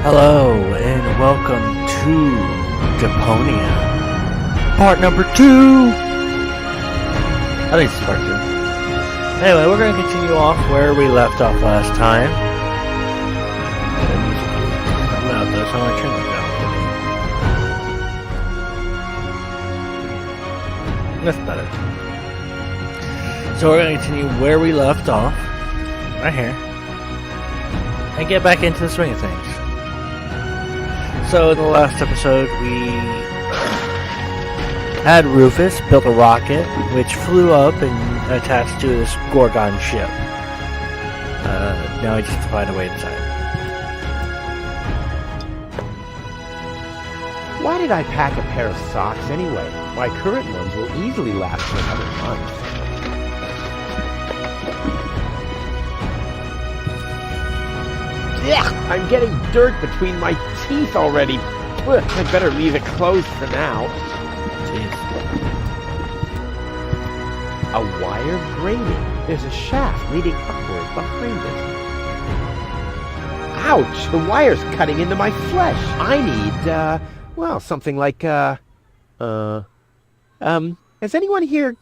Hello and welcome to Deponia, part number 2. I think it's part 2. Anyway, we're going to continue off where we left off last time. No, that's how I turn it down. That's better. So we're going to continue where we left off, right here, and get back into the swing of things. So in the last episode, we had Rufus built a rocket which flew up and attached to this Gorgon ship. Now he just has to find a way inside. Why did I pack a pair of socks anyway? My current ones will easily last for another month. Ugh, I'm getting dirt between my teeth already. Ugh, I better leave it closed for now. Jeez. A wire grating. There's a shaft leading upward behind it. Ouch! The wire's cutting into my flesh. I need, well, something like, has anyone here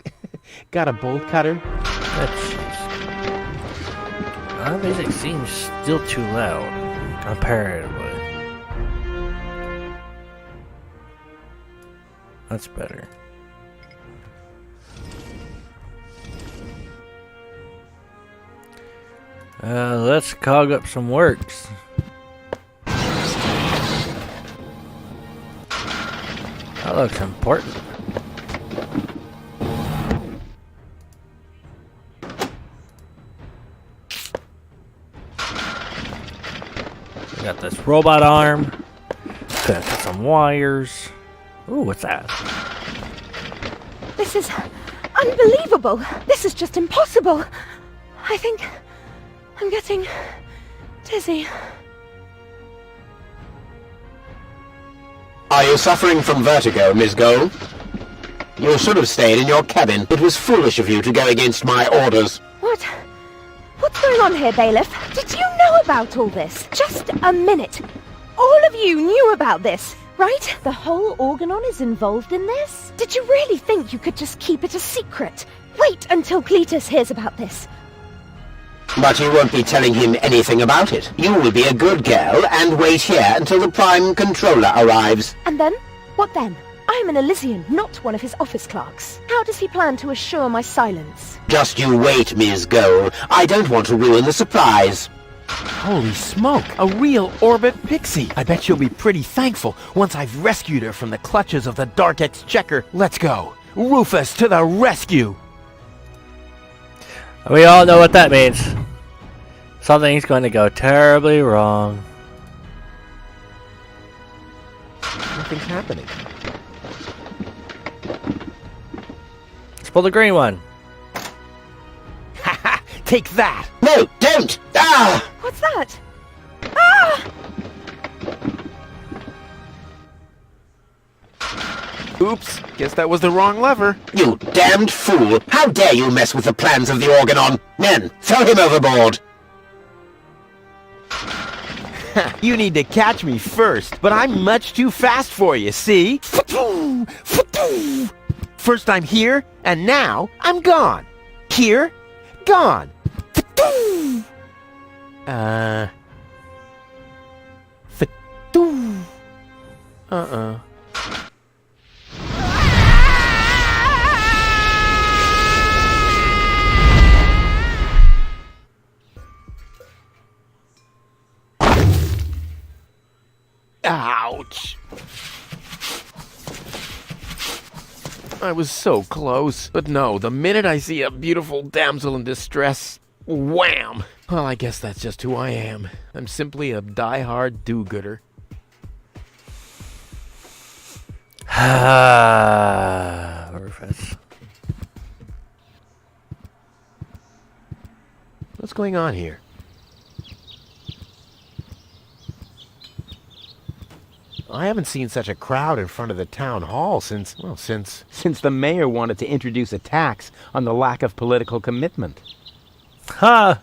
got a bolt cutter? Our music seems still too loud, comparatively. That's better. Let's cog up some works. That looks important. Got this robot arm. Got some wires. Ooh, what's that? This is unbelievable. This is just impossible. I think I'm getting dizzy. Are you suffering from vertigo, Miss Gold? You should have stayed in your cabin. It was foolish of you to go against my orders. What's going on here, Bailiff? Did you know about all this? Just a minute. All of you knew about this, right? The whole Organon is involved in this? Did you really think you could just keep it a secret? Wait until Cletus hears about this. But you won't be telling him anything about it. You will be a good girl and wait here until the Prime Controller arrives. And then? What then? I'm an Elysian, not one of his office clerks. How does he plan to assure my silence? Just you wait, Miss Gold. I don't want to ruin the surprise. Holy smoke! A real Orbit Pixie! I bet she'll be pretty thankful once I've rescued her from the clutches of the Dark Exchequer. Let's go! Rufus to the rescue! We all know what that means. Something's going to go terribly wrong. Nothing's happening. Let's pull the green one. Ha ha! Take that! No, don't! Ah! What's that? Ah! Oops, guess that was the wrong lever. You damned fool! How dare you mess with the plans of the Organon? Men, throw him overboard! You need to catch me first, but I'm much too fast for you, see? First I'm here, and now I'm gone. Here, gone. Ouch. I was so close. But no, the minute I see a beautiful damsel in distress, wham! Well, I guess that's just who I am. I'm simply a die-hard do-gooder. Rufus. What's going on here? I haven't seen such a crowd in front of the town hall since the mayor wanted to introduce a tax on the lack of political commitment. Ha!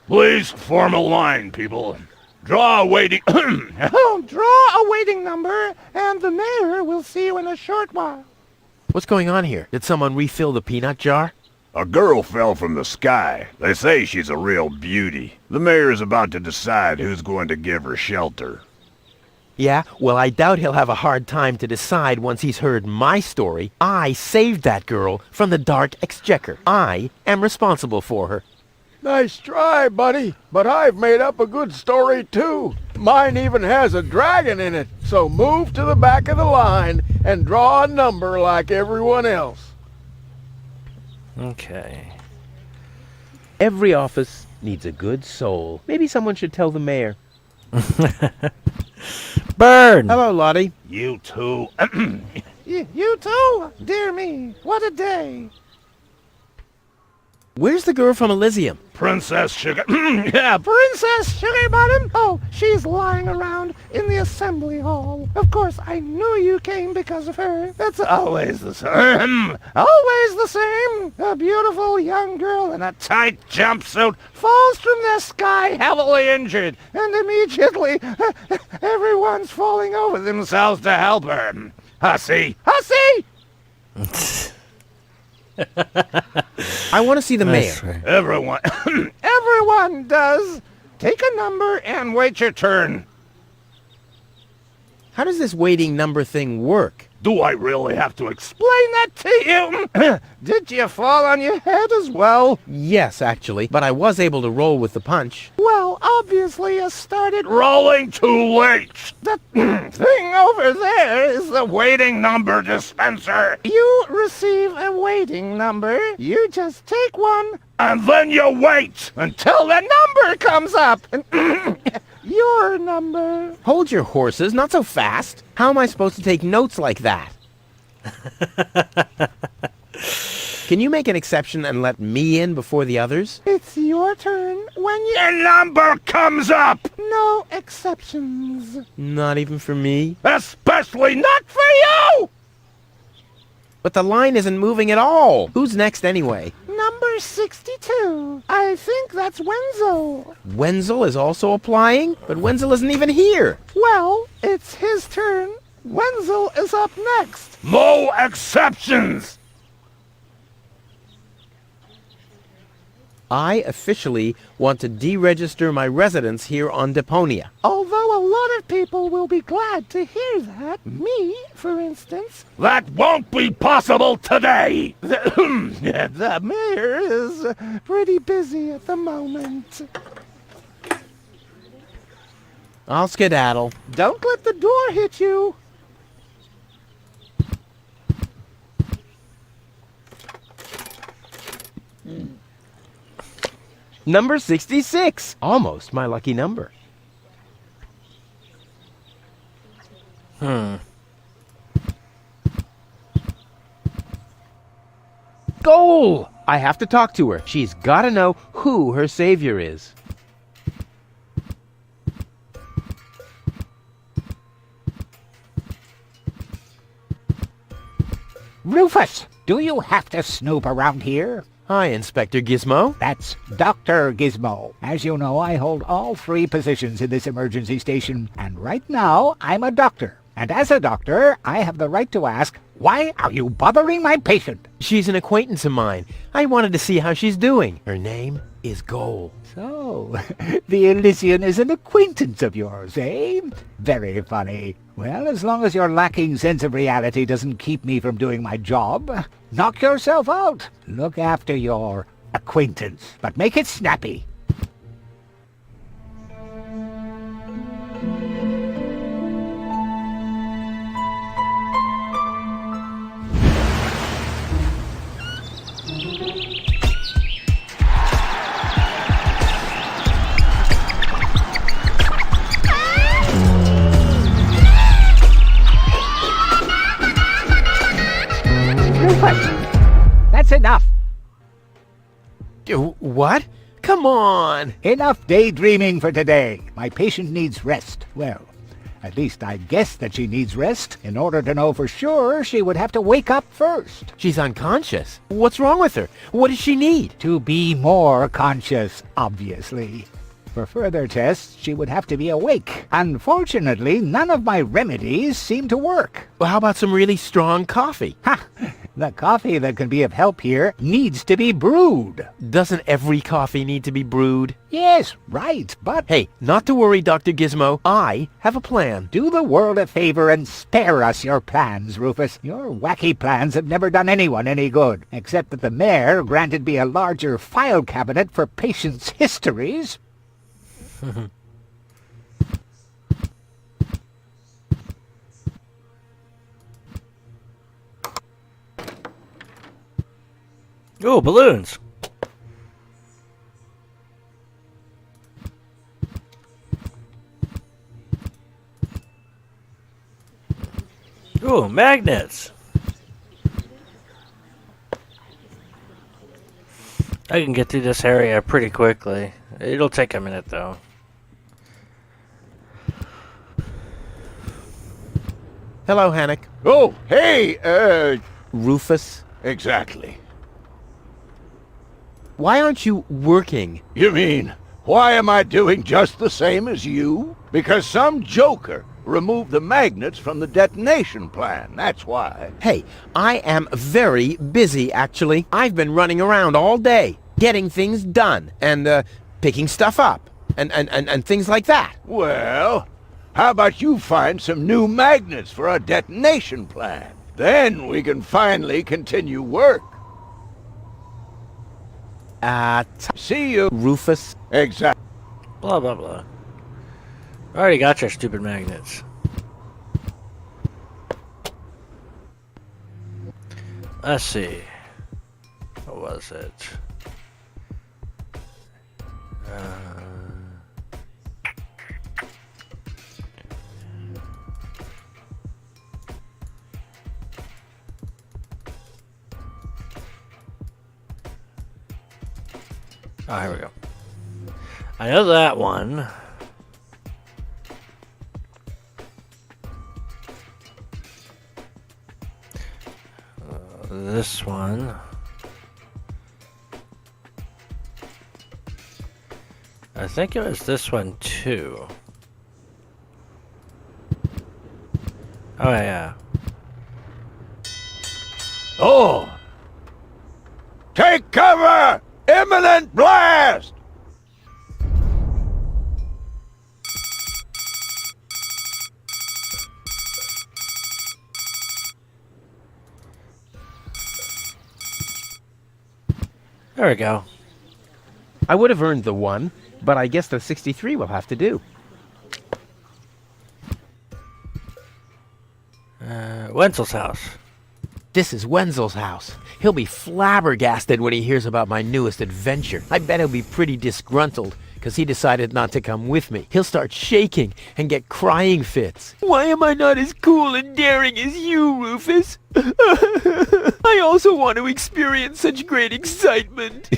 Please form a line, people. Draw a waiting... Draw a waiting number, and the mayor will see you in a short while. What's going on here? Did someone refill the peanut jar? A girl fell from the sky. They say she's a real beauty. The mayor's about to decide who's going to give her shelter. Yeah, well, I doubt he'll have a hard time to decide once he's heard my story. I saved that girl from the dark exchequer. I am responsible for her. Nice try, buddy, but I've made up a good story, too. Mine even has a dragon in it, so move to the back of the line and draw a number like everyone else. Okay. Every office needs a good soul. Maybe someone should tell the mayor. Burn! Hello, Lottie. You two... You too? Dear me, what a day. Where's the girl from Elysium? Princess Sugar... Yeah, Princess Sugar Bottom? Oh, she's lying around in the assembly hall. Of course, I knew you came because of her. That's always the same. Always the same. A beautiful young girl in a tight jumpsuit falls from the sky heavily injured, and immediately everyone's falling over themselves to help her. Hussy! Hussy! I want to see the That's mayor. right. Everyone... Everyone does. Take a number and wait your turn. How does this waiting number thing work? Do I really have to explain? Explain that to you. Did you fall on your head as well? Yes, actually, but I was able to roll with the punch. Well, obviously you started Rolling too late! That thing over there is the Waiting number dispenser! You receive a waiting number. You just take one And then you wait! until the number comes up. Your number. Hold your horses, not so fast. How am I supposed to take notes like that? Can you make an exception and let me in before the others? It's your turn when you... The number comes up! No exceptions. Not even for me. Especially not for you! But the line isn't moving at all. Who's next anyway? Number 62. I think that's Wenzel. Wenzel is also applying? But Wenzel isn't even here. Well, it's his turn. Wenzel is up next. No exceptions! I officially want to deregister my residence here on Deponia. Although a lot of people will be glad to hear that. Me, for instance. That won't be possible today! The mayor is pretty busy at the moment. I'll skedaddle. Don't let the door hit you. Number 66. Almost my lucky number. Goal! I have to talk to her. She's got to know who her savior is. Rufus, do you have to snoop around here? Hi, Inspector Gizmo. That's Dr. Gizmo. As you know, I hold all 3 positions in this emergency station, and right now, I'm a doctor. And as a doctor, I have the right to ask, why are you bothering my patient? She's an acquaintance of mine. I wanted to see how she's doing. Her name is Goal. So, the Elysian is an acquaintance of yours, eh? Very funny. Well, as long as your lacking sense of reality doesn't keep me from doing my job, knock yourself out. Look after your acquaintance, but make it snappy. That's enough. What? Come on! Enough daydreaming for today. My patient needs rest. Well, At least I guess that she needs rest. In order to know for sure, she would have to wake up first. She's unconscious. What's wrong with her? What does she need? To be more conscious, obviously. For further tests, she would have to be awake. Unfortunately, none of my remedies seem to work. Well, how about some really strong coffee? Ha! The coffee that can be of help here needs to be brewed. Doesn't every coffee need to be brewed? Yes, right, but Hey, not to worry, Dr. Gizmo. I have a plan. do the world a favor and spare us your plans, Rufus. Your wacky plans have never done anyone any good, except that the mayor granted me a larger file cabinet for patients' histories. Oh, balloons. Oh, magnets. I can get through this area pretty quickly. It'll take a minute though. Hello, Hannock. Oh, hey, Rufus. exactly. Why aren't you working? You mean, why am I doing just the same as you? Because some joker removed the magnets from the detonation plan, that's why. Hey, I am very busy, actually. I've been running around all day, getting things done, and, picking stuff up, and things like that. Well, how about you find some new magnets for our detonation plan? Then we can finally continue work. See you. Rufus. Exactly. Blah, blah, blah. Already got your stupid magnets. Let's see. What was it? Oh, here we go. I know that one. This one. I think it was this one too. Oh yeah. Oh! Take cover! Imminent blast! There we go. I would have earned the 1, but I guess the 63 will have to do. Wenzel's house. This is Wenzel's house. He'll be flabbergasted when he hears about my newest adventure. I bet he'll be pretty disgruntled, because he decided not to come with me. He'll start shaking and get crying fits. Why am I not as cool and daring as you, Rufus? I also want to experience such great excitement.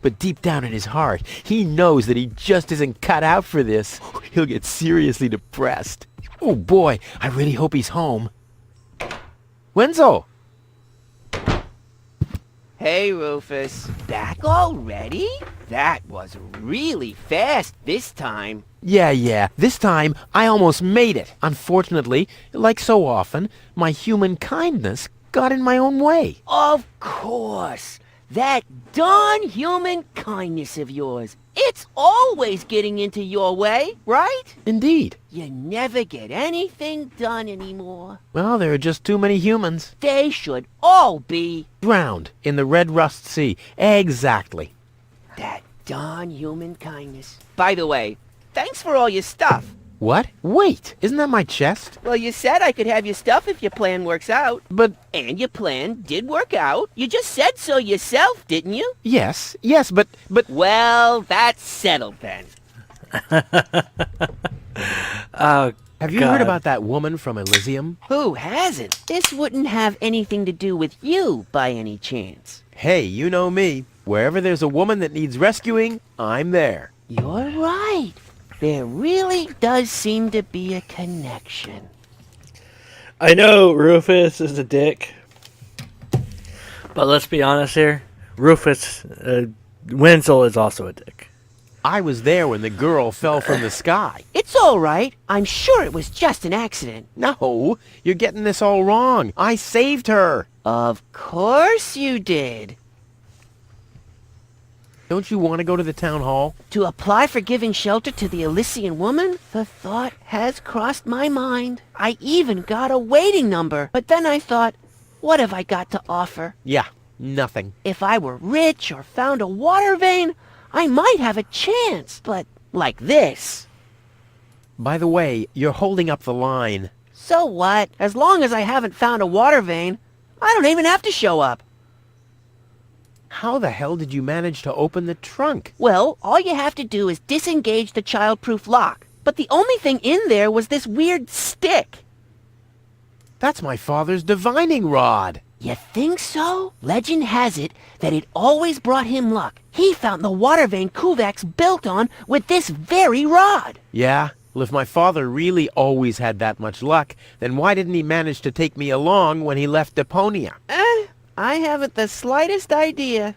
But deep down in his heart, he knows that he just isn't cut out for this. He'll get seriously depressed. Oh boy, I really hope he's home. Wenzel! Hey, Rufus. Back already? That was really fast this time. Yeah, this time I almost made it. Unfortunately, like so often, my human kindness got in my own way. Of course. That darn human kindness of yours. It's always getting into your way, right? Indeed. You never get anything done anymore. Well, there are just too many humans. They should all be Drowned in the Red Rust Sea. Exactly. that darn human kindness. By the way, thanks for all your stuff. What? Wait, isn't that my chest? Well, you said I could have your stuff if your plan works out. But, And your plan did work out. You just said so yourself, didn't you? yes, but... Well, that's settled then. Oh, Have you God. heard about that woman from Elysium? Who hasn't? This wouldn't have anything to do with you by any chance. Hey, you know me. Wherever there's a woman that needs rescuing, I'm there. You're right. There really does seem to be a connection. I know Rufus is a dick, but let's be honest here. Rufus Wenzel is also a dick. I was there when the girl fell from the sky. It's all right. I'm sure it was just an accident. No, you're getting this all wrong. I saved her. Of course you did. Don't you want to go to the town hall? To apply for giving shelter to the Elysian woman? The thought has crossed my mind. I even got a waiting number. But then I thought, what have I got to offer? Yeah, nothing. If I were rich or found a water vein, I might have a chance. But like this. By the way, you're holding up the line. So what? As long as I haven't found a water vein, I don't even have to show up. How the hell did you manage to open the trunk? Well, all you have to do is disengage the child-proof lock. But the only thing in there was this weird stick. That's my father's divining rod. You think so? Legend has it that it always brought him luck. He found the water vein Kuvak's built on with this very rod. Yeah? Well, if my father really always had that much luck, then why didn't he manage to take me along when he left Deponia? I haven't the slightest idea.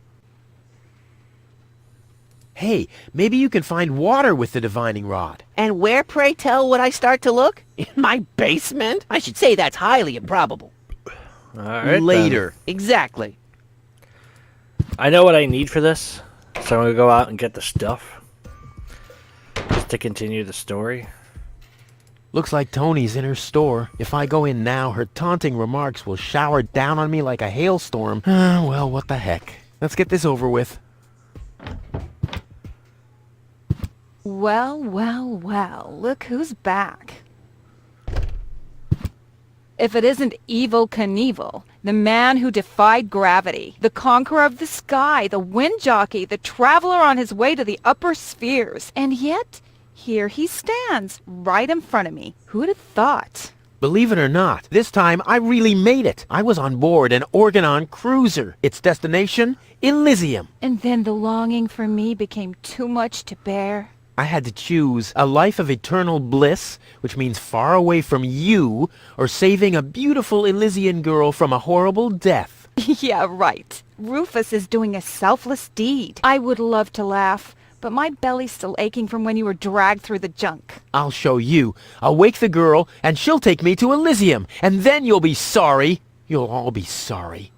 Hey, maybe you can find water with the divining rod. And where, pray tell, would I start to look? In my basement? I should say that's highly improbable. All right, Later. Exactly. I know what I need for this, so I'm going to go out and get the stuff. Just to continue the story. Looks like Tony's in her store. If I go in now, her taunting remarks will shower down on me like a hailstorm. Well, what the heck. Let's get this over with. Well, well, well, look who's back. If it isn't Evil Knievel, the man who defied gravity, the conqueror of the sky, the wind jockey, the traveler on his way to the upper spheres, and yet here he stands, right in front of me. Who'd have thought? Believe it or not, this time I really made it. I was on board an Organon cruiser. Its destination, Elysium. And then the longing for me became too much to bear. I had to choose a life of eternal bliss, which means far away from you, or saving a beautiful Elysian girl from a horrible death. Yeah, right. Rufus is doing a selfless deed. I would love to laugh, but my belly's still aching from when you were dragged through the junk. I'll show you. I'll wake the girl, and she'll take me to Elysium, and then you'll be sorry. You'll all be sorry.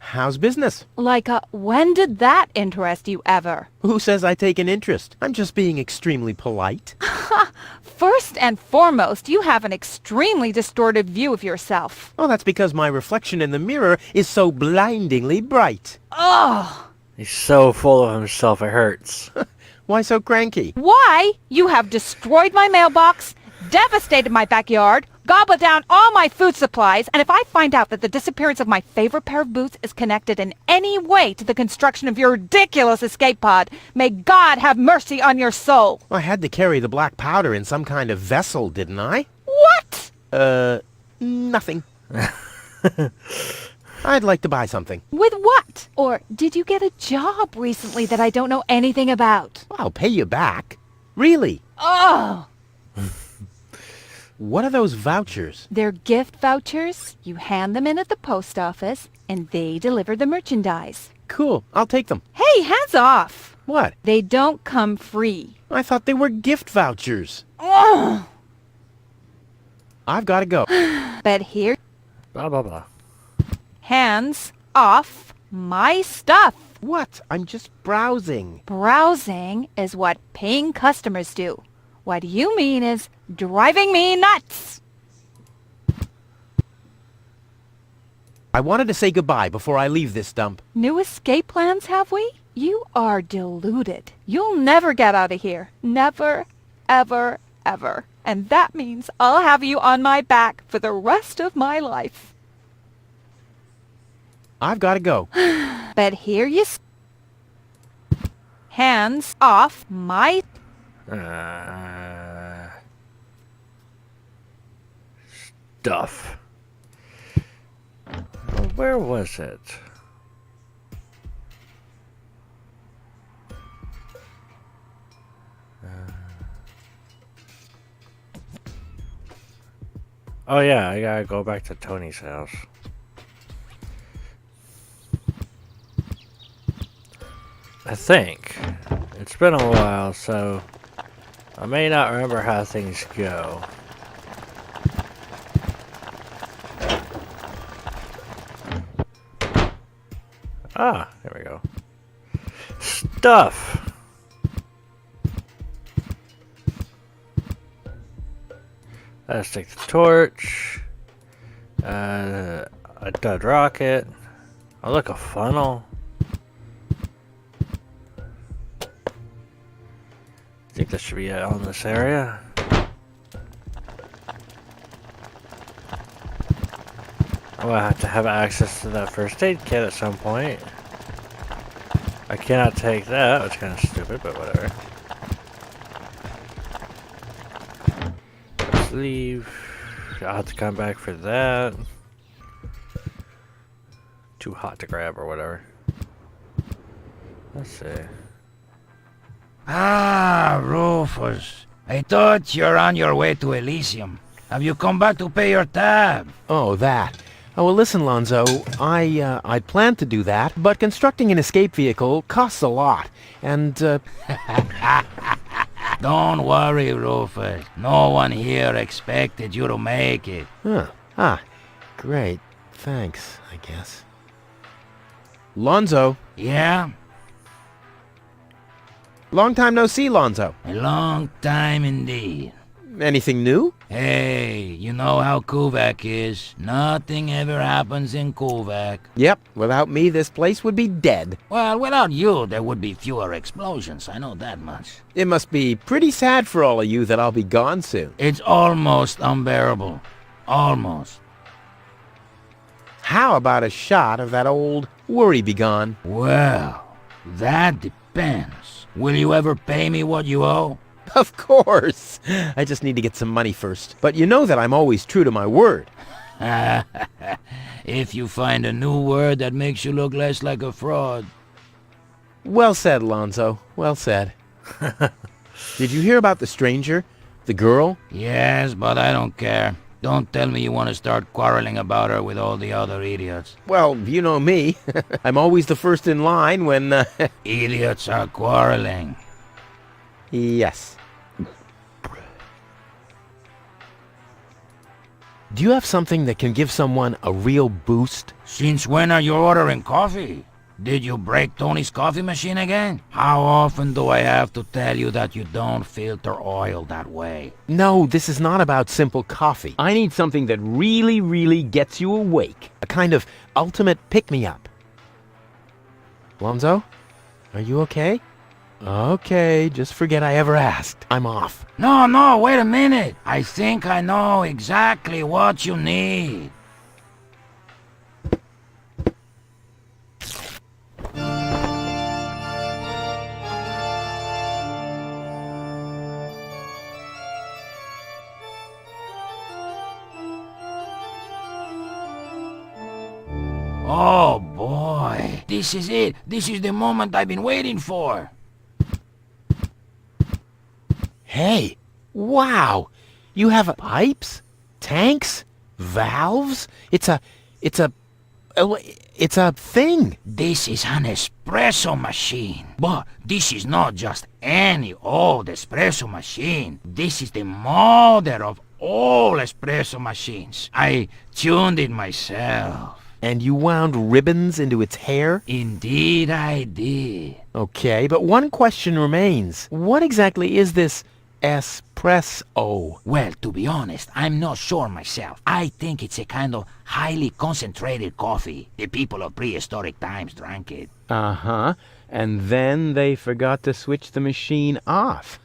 How's business? Like, when did that interest you ever? Who says I take an interest? I'm just being extremely polite. First and foremost, you have an extremely distorted view of yourself. Oh, that's because my reflection in the mirror is so blindingly bright. Ugh! He's so full of himself, it hurts. Why so cranky? Why? You have destroyed my mailbox, devastated my backyard, gobbled down all my food supplies, and if I find out that the disappearance of my favorite pair of boots is connected in any way to the construction of your ridiculous escape pod, may God have mercy on your soul. I had to carry the black powder in some kind of vessel, didn't I? What? Nothing. I'd like to buy something. With what? Or did you get a job recently that I don't know anything about? I'll pay you back. Really? Oh! What are those vouchers? They're gift vouchers. You hand them in at the post office, and they deliver the merchandise. Cool. I'll take them. Hey, hands off! What? They don't come free. I thought they were gift vouchers. Ugh! I've got to go. But here, Blah, blah, blah. hands off my stuff. What? I'm just browsing. Browsing is what paying customers do. What you mean is driving me nuts. I wanted to say goodbye before I leave this dump. New escape plans, have we? You are deluded. You'll never get out of here. Never, ever, ever. And that means I'll have you on my back for the rest of my life. I've got to go. But here you hands off my... Stuff. Where was it? Oh yeah, I gotta go back to Tony's house. I think. It's been a while, so I may not remember how things go. Ah, there we go. Stuff! Let's take the torch. A dud rocket. Oh, look, a funnel. I think this should be it on this area. I'm gonna have to have access to that first aid kit at some point. I cannot take that, which is kind of stupid, but whatever. Let's leave. I'll have to come back for that. Too hot to grab or whatever. Let's see. Ah, Rufus. I thought you're on your way to Elysium. Have you come back to pay your tab? Oh, that. Oh, well, listen, Lonzo. I planned to do that, but constructing an escape vehicle costs a lot, and, Don't worry, Rufus. No one here expected you to make it. Huh. Ah, great. Thanks, I guess. Lonzo. Yeah? Long time no see, Lonzo. A long time indeed. Anything new? Hey, you know how Kuvak is. Nothing ever happens in Kuvak. Yep, without me, this place would be dead. Well, without you, there would be fewer explosions. I know that much. It must be pretty sad for all of you that I'll be gone soon. It's almost unbearable. Almost. How about a shot of that old worry begone? Well, that depends. Will you ever pay me what you owe? Of course. I just need to get some money first. But you know that I'm always true to my word. If you find a new word that makes you look less like a fraud. Well said, Lonzo. Well said. Did you hear about the stranger? The girl? Yes, but I don't care. Don't tell me you want to start quarreling about her with all the other idiots. Well, you know me. I'm always the first in line when, Idiots are quarreling. Yes. Do you have something that can give someone a real boost? Since when are you ordering coffee? Did you break Tony's coffee machine again? How often do I have to tell you that you don't filter oil that way? No, this is not about simple coffee. I need something that really, really gets you awake. A kind of ultimate pick-me-up. Lonzo, are you okay? Okay, just forget I ever asked. I'm off. No, wait a minute. I think I know exactly what you need. Oh boy, this is it. This is the moment I've been waiting for. Hey, wow! You have pipes? Tanks? Valves? It's a thing. This is an espresso machine. But this is not just any old espresso machine. This is the mother of all espresso machines. I tuned it myself. And you wound ribbons into its hair? Indeed I did. Okay, but one question remains. What exactly is this espresso? Well, to be honest, I'm not sure myself. I think it's a kind of highly concentrated coffee. The people of prehistoric times drank it. Uh-huh. And then they forgot to switch the machine off.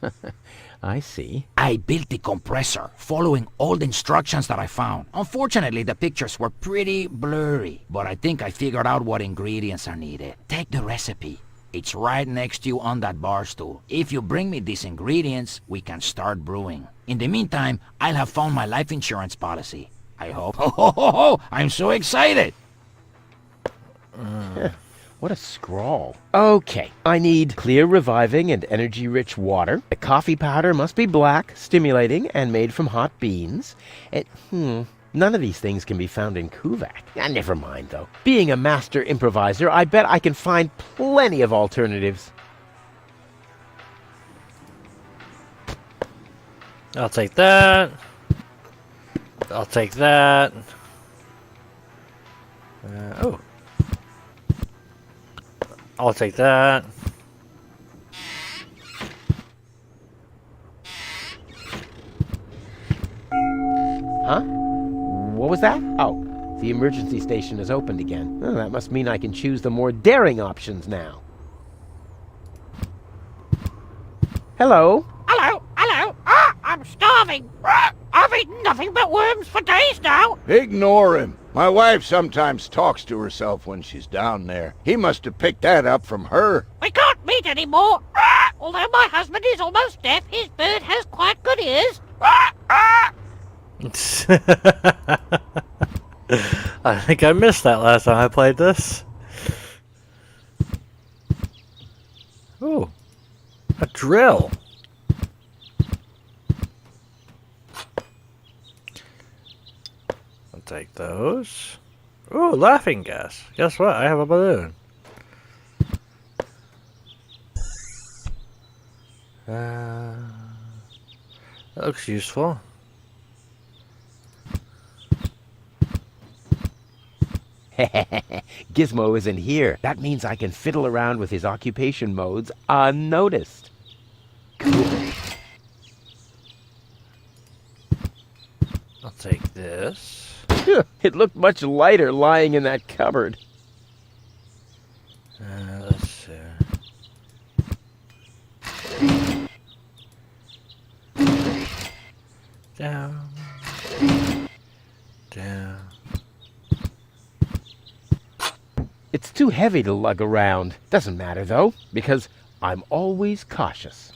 I see. I built the compressor, following old instructions that I found. Unfortunately, the pictures were pretty blurry, but I think I figured out what ingredients are needed. Take the recipe. It's right next to you on that bar stool. If you bring me these ingredients, we can start brewing. In the meantime, I'll have found my life insurance policy. I hope. I'm so excited! What a scrawl. Okay, I need clear, reviving, and energy-rich water. The coffee powder must be black, stimulating, and made from hot beans. None of these things can be found in Kuvak. Never mind, though. Being a master improviser, I bet I can find plenty of alternatives. I'll take that. I'll take that. Oh. I'll take that. Huh? What was that? Oh, the emergency station is opened again. Oh, that must mean I can choose the more daring options now. Hello? Hello, hello. Ah, I'm starving. Ah, I've eaten nothing but worms for days now. Ignore him. My wife sometimes talks to herself when she's down there. He must have picked that up from her. We can't meet anymore. Ah, although my husband is almost deaf, his bird has quite good ears. Ah, ah. I think I missed that last time I played this. Ooh, a drill. I'll take those. Ooh, laughing gas. Guess what? I have a balloon. That looks useful. Gizmo isn't here. That means I can fiddle around with his occupation modes unnoticed. Cool. I'll take this. It looked much lighter lying in that cupboard. Let's see. Down. Down. It's too heavy to lug around. Doesn't matter, though, because I'm always cautious.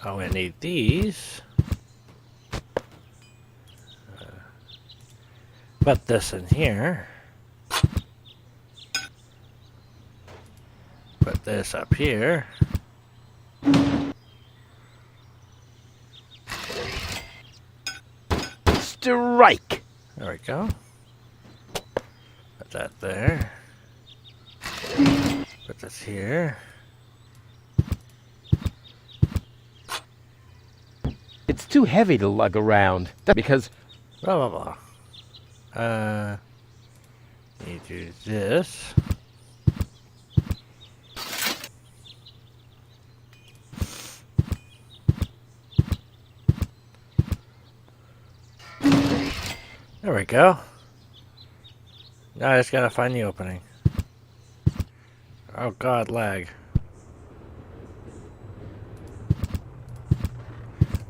I'm gonna need these. Put this in here. Put this up here. Strike! There we go. Put that there. Put this here. It's too heavy to lug around. Because... Blah, blah, blah. Need to do this. There we go. Now I just gotta find the opening. Oh god, lag.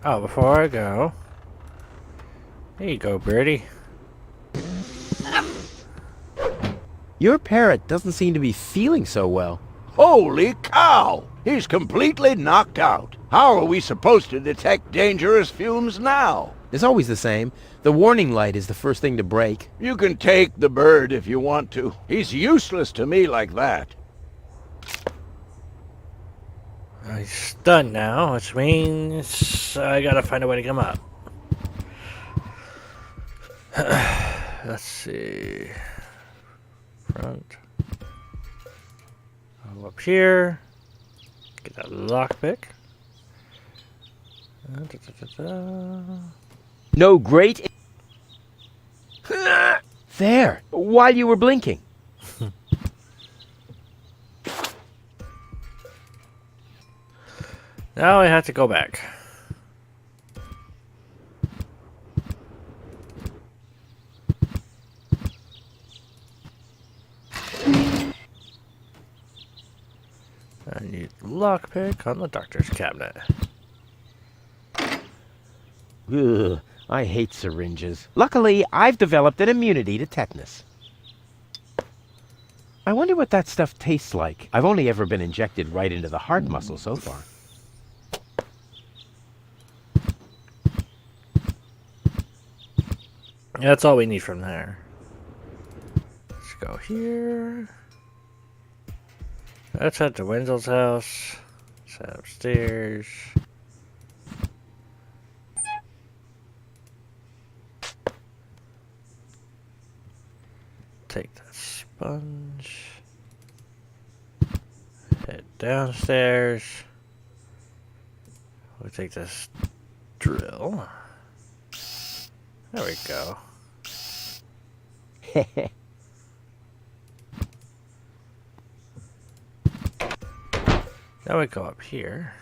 Oh, before I go... There you go, birdie. Your parrot doesn't seem to be feeling so well. Holy cow! He's completely knocked out. How are we supposed to detect dangerous fumes now? It's always the same. The warning light is the first thing to break. You can take the bird if you want to. He's useless to me like that. He's stunned now, which means I gotta find a way to come up. Let's see. Front. Go up here. Get that lockpick. No great... There! While you were blinking. Now I have to go back. I need lockpick on the doctor's cabinet. Ugh, I hate syringes. Luckily, I've developed an immunity to tetanus. I wonder what that stuff tastes like. I've only ever been injected right into the heart muscle so far. That's all we need from there. Let's go here. Let's head to Wenzel's house. Let's head upstairs. Take that sponge. Head downstairs. We'll take this drill. There we go. Now we go up here.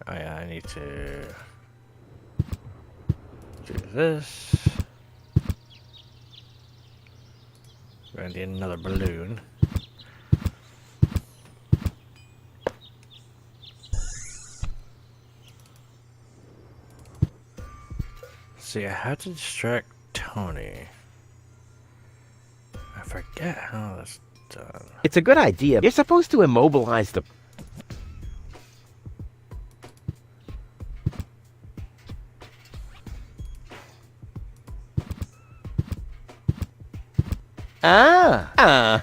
Oh yeah, I need to do this. We're gonna need another balloon. See, I had to distract Tony. I forget how that's done. It's a good idea. You're supposed to immobilize the...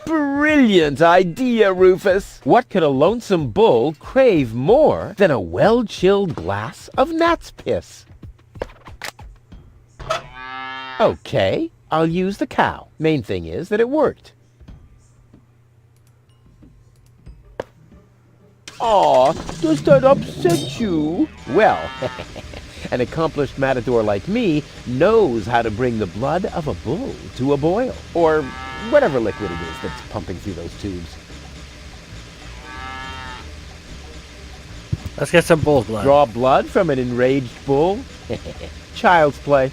Brilliant idea, Rufus. What could a lonesome bull crave more than a well-chilled glass of gnat's piss? Okay, I'll use the cow. Main thing is that it worked. Aw, does that upset you? Well, an accomplished matador like me knows how to bring the blood of a bull to a boil. Or whatever liquid it is that's pumping through those tubes. Let's get some bull's blood. Draw blood from an enraged bull? Child's play.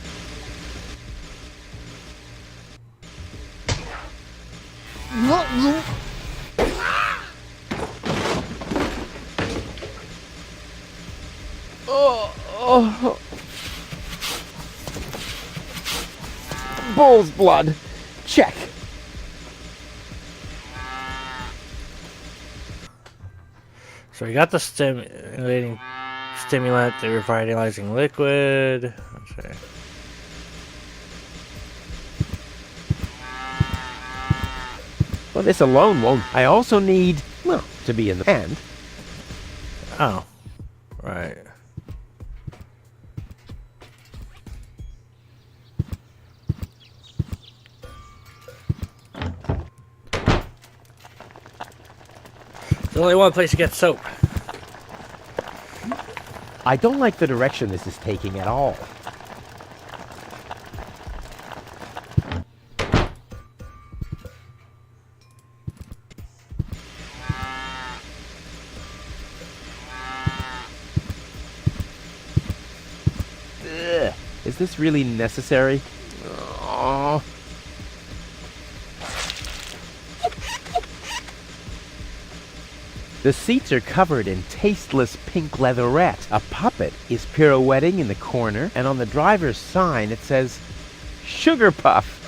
Bull's blood. Check. So we got the stimulating stimulant, the revitalizing liquid. Let's see. Well, this alone won't. I also need, well, to be in the hand. Oh, right. There's only one place to get soap. I don't like the direction this is taking at all. Ugh. Is this really necessary? Oh. The seats are covered in tasteless pink leatherette. A puppet is pirouetting in the corner, and on the driver's sign it says, Sugar Puff.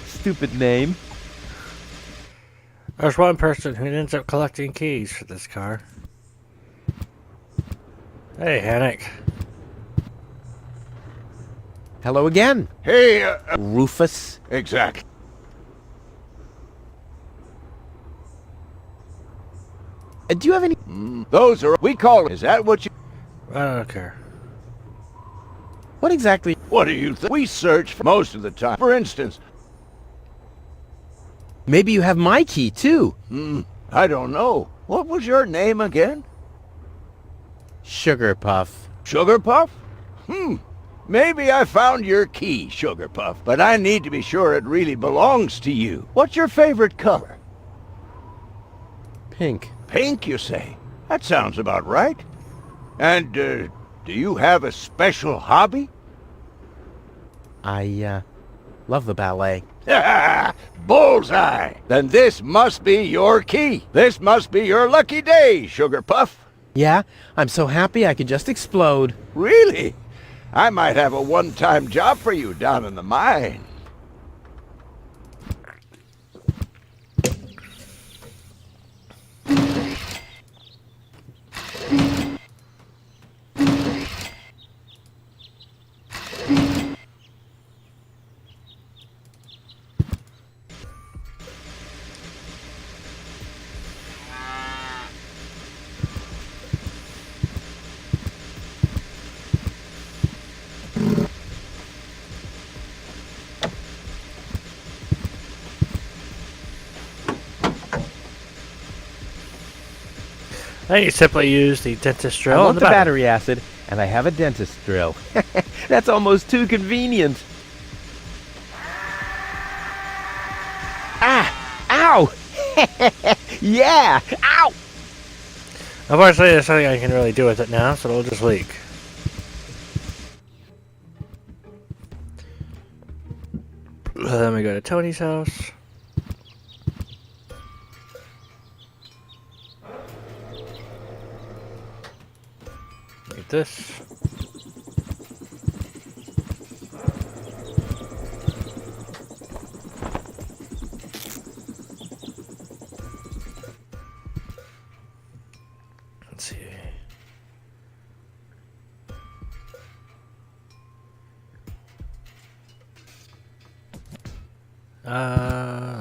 Stupid name. There's one person who ends up collecting keys for this car. Hey, Hannick. Hello again. Hey, Rufus. exactly. Do you have any... Those are, we call it, is that what you... I don't care. What exactly... What do you think? We search for most of the time. For instance, Maybe you have my key, too. I don't know. What was your name again? Sugar Puff. Sugar Puff? Maybe I found your key, Sugar Puff, but I need to be sure it really belongs to you. What's your favorite color? Pink. Pink, you say? That sounds about right. And, do you have a special hobby? I, love the ballet. Bullseye! Then this must be your key. This must be your lucky day, Sugar Puff. Yeah, I'm so happy I could just explode. Really? I might have a one-time job for you down in the mine. Then you simply use the dentist drill I and want the the battery. battery acid, and I have a dentist drill. That's almost too convenient. Ah! Ow! Yeah! Ow! Unfortunately, there's nothing I can really do with it now, so it'll just leak. Then we go to Tony's house. Get this. Let's see.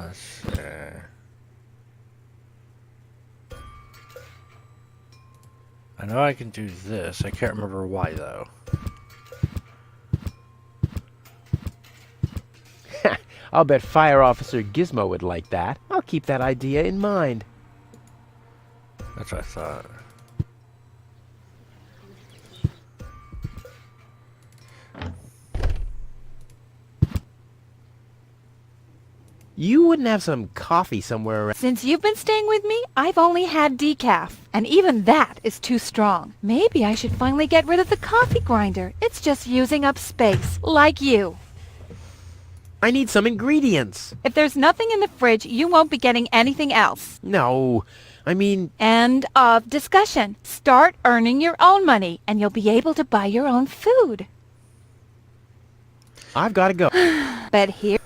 Let's see. I know I can do this. I can't remember why though. I'll bet Fire Officer Gizmo would like that. I'll keep that idea in mind. That's what I thought. You wouldn't have some coffee somewhere around. Since you've been staying with me, I've only had decaf. And even that is too strong. Maybe I should finally get rid of the coffee grinder. It's just using up space, like you. I need some ingredients. If there's nothing in the fridge, you won't be getting anything else. No, I mean... End of discussion. Start earning your own money, and you'll be able to buy your own food. I've got to go. But here...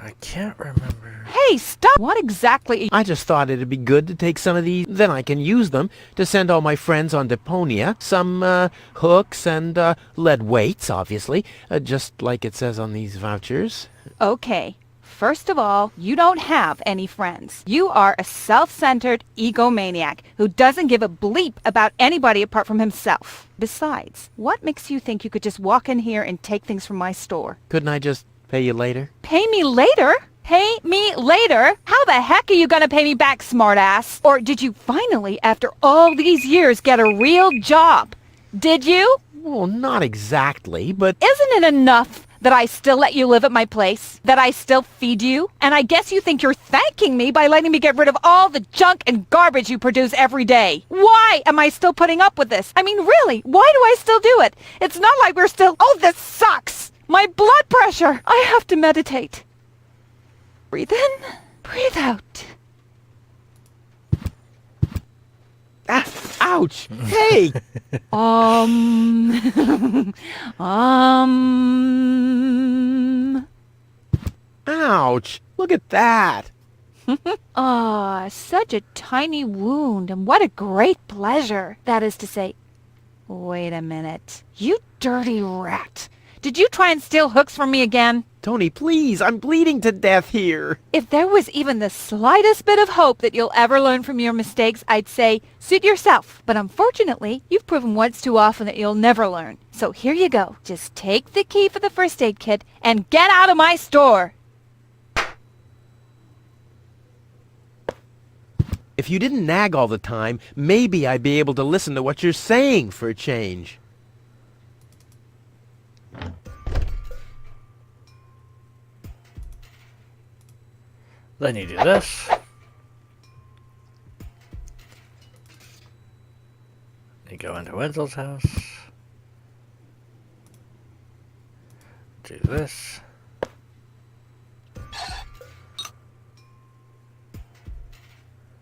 I can't remember. Hey, stop! What exactly... I just thought it'd be good to take some of these, then I can use them to send all my friends on Deponia. Some, hooks and, lead weights, obviously. Just like it says on these vouchers. Okay. First of all, you don't have any friends. You are a self-centered egomaniac who doesn't give a bleep about anybody apart from himself. Besides, what makes you think you could just walk in here and take things from my store? Couldn't I just pay you later? Pay me later? Pay me later? How the heck are you gonna pay me back, smartass? Or did you finally, after all these years, get a real job? Did you? Well, not exactly, but... Isn't it enough that I still let you live at my place? That I still feed you? And I guess you think you're thanking me by letting me get rid of all the junk and garbage you produce every day. Why am I still putting up with this? I mean, really, why do I still do it? It's not like we're still... Oh, this sucks! My blood pressure! I have to meditate. Breathe in, breathe out. Ah, ouch! Hey! Ouch! Look at that! Ah, such a tiny wound, and what a great pleasure. That is to say... Wait a minute. You dirty rat. Did you try and steal hooks from me again? Tony, please! I'm bleeding to death here! If there was even the slightest bit of hope that you'll ever learn from your mistakes, I'd say, suit yourself. But unfortunately, you've proven once too often that you'll never learn. So here you go. Just take the key for the first aid kit and get out of my store. If you didn't nag all the time, maybe I'd be able to listen to what you're saying for a change. Then you do this. You go into Wenzel's house. Do this.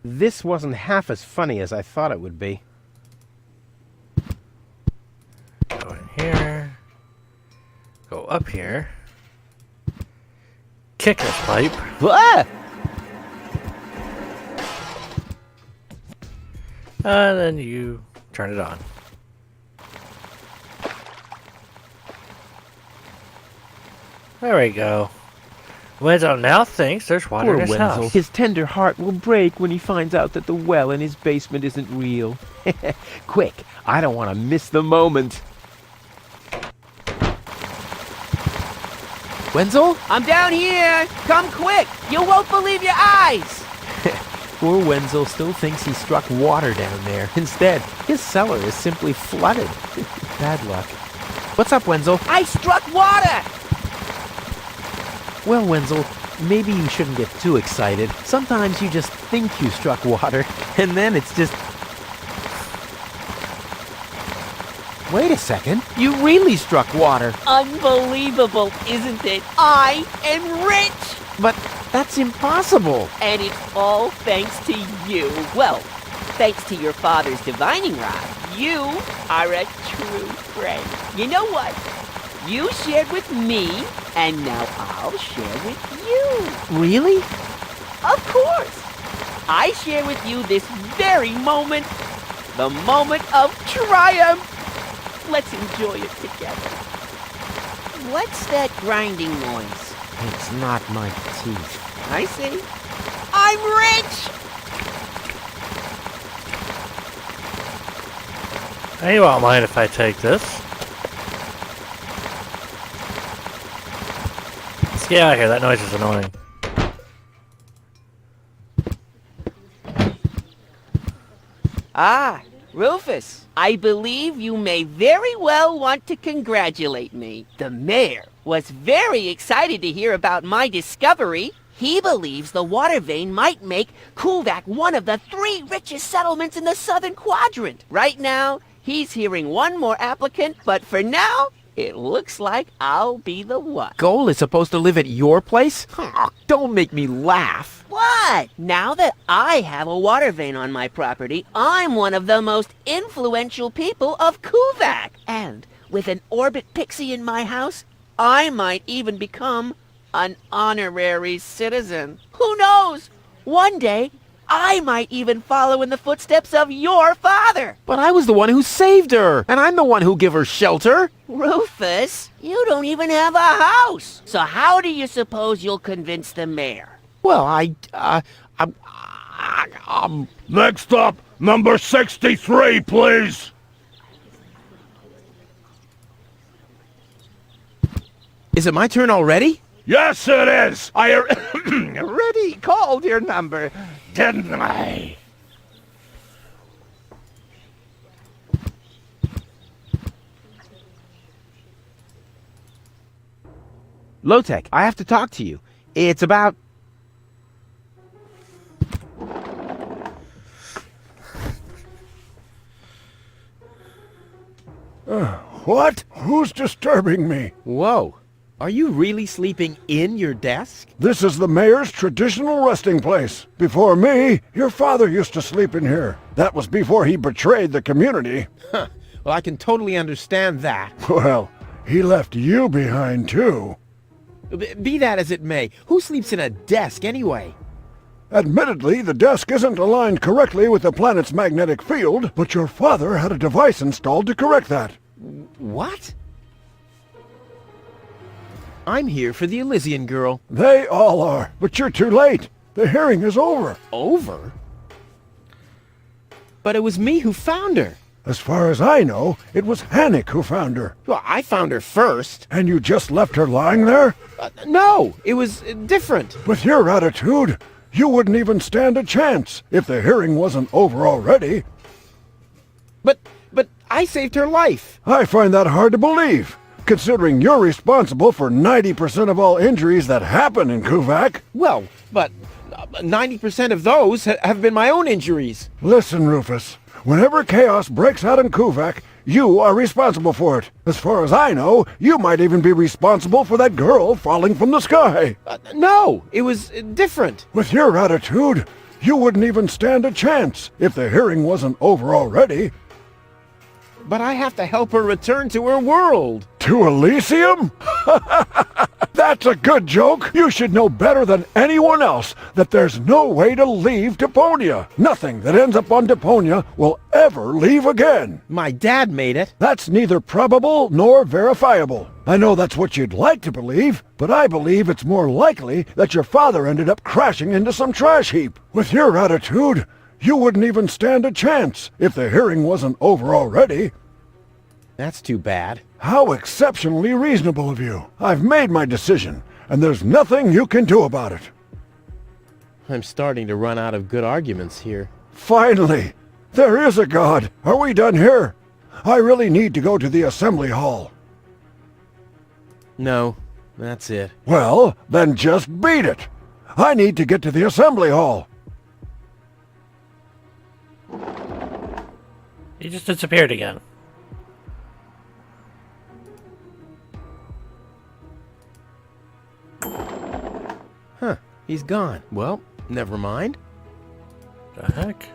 This wasn't half as funny as I thought it would be. Go in here. Go up here. Kick this pipe. Ah! And then you turn it on. There we go. Wenzel now thinks there's water Poor in his Wenzel. house. His tender heart will break when he finds out that the well in his basement isn't real. Quick, I don't want to miss the moment. Wenzel? I'm down here! Come quick! You won't believe your eyes! Poor Wenzel still thinks he struck water down there. Instead, his cellar is simply flooded. Bad luck. What's up, Wenzel? I struck water! Well, Wenzel, maybe you shouldn't get too excited. Sometimes you just think you struck water, and then it's just... Wait a second. You really struck water. Unbelievable, isn't it? I am rich! But that's impossible. And it's all thanks to you. Well, thanks to your father's divining rod. You are a true friend. You know what? You shared with me, and now I'll share with you. Really? Of course. I share with you this very moment, the moment of triumph. Let's enjoy it together. What's that grinding noise? It's not my teeth. I see. I'm rich! Hey, you won't mind if I take this. Let's get out of here. That noise is annoying. Ah, Rufus, I believe you may very well want to congratulate me. The mayor was very excited to hear about my discovery. He believes the water vein might make Kuvak one of the 3 richest settlements in the southern quadrant. Right now, he's hearing one more applicant, but for now, it looks like I'll be the one. Goal is supposed to live at your place? Oh, don't make me laugh. What? Now that I have a water vein on my property, I'm one of the most influential people of Kuvak. And with an orbit pixie in my house, I might even become an honorary citizen. Who knows? One day, I might even follow in the footsteps of your father. But I was the one who saved her, and I'm the one who gave her shelter. Rufus, you don't even have a house. So how do you suppose you'll convince the mayor? Well, Next up, number 63, please. Is it my turn already? Yes, it is. I already called your number, didn't I? Lotek, I have to talk to you. It's about... What? Who's disturbing me? Whoa. Are you really sleeping in your desk? This is the mayor's traditional resting place. Before me, your father used to sleep in here. That was before he betrayed the community. Huh. Well, I can totally understand that. Well, he left you behind, too. Be that as it may, who sleeps in a desk anyway? Admittedly, the desk isn't aligned correctly with the planet's magnetic field, but your father had a device installed to correct that. What? I'm here for the Elysian girl. They all are, but you're too late. The hearing is over. Over? But it was me who found her. As far as I know, it was Hannick who found her. Well, I found her first. And you just left her lying there? No, it was different. With your attitude, you wouldn't even stand a chance if the hearing wasn't over already. But I saved her life. I find that hard to believe, considering you're responsible for 90% of all injuries that happen in Kuvak. Well, but 90% of those have been my own injuries. Listen, Rufus. Whenever chaos breaks out in Kuvak, you are responsible for it. As far as I know, you might even be responsible for that girl falling from the sky. No, it was different. With your attitude, you wouldn't even stand a chance if the hearing wasn't over already. But I have to help her return to her world. To Elysium? That's a good joke. You should know better than anyone else that there's no way to leave Deponia. Nothing that ends up on Deponia will ever leave again. My dad made it. That's neither probable nor verifiable. I know that's what you'd like to believe, but I believe it's more likely that your father ended up crashing into some trash heap. With your attitude, you wouldn't even stand a chance if the hearing wasn't over already. That's too bad. How exceptionally reasonable of you. I've made my decision, and there's nothing you can do about it. I'm starting to run out of good arguments here. Finally! There is a god! Are we done here? I really need to go to the assembly hall. No, that's it. Well, then just beat it! I need to get to the assembly hall. He just disappeared again. Huh, he's gone. Well, never mind. The heck?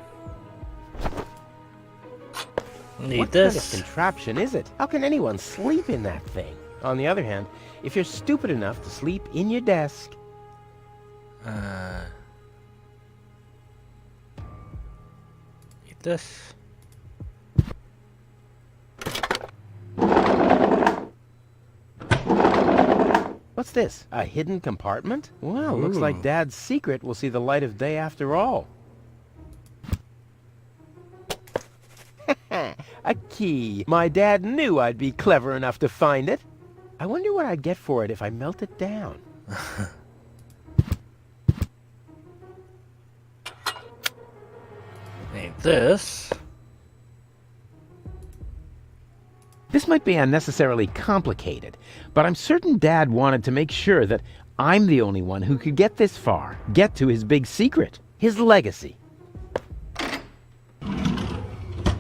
Need What this. kind of contraption is it? How can anyone sleep in that thing? On the other hand, if you're stupid enough to sleep in your desk... Need this. What's this? A hidden compartment? Well, looks like Dad's secret will see the light of day after all. A key. My dad knew I'd be clever enough to find it. I wonder what I'd get for it if I melt it down. Need this. This might be unnecessarily complicated, but I'm certain Dad wanted to make sure that I'm the only one who could get this far, get to his big secret, his legacy.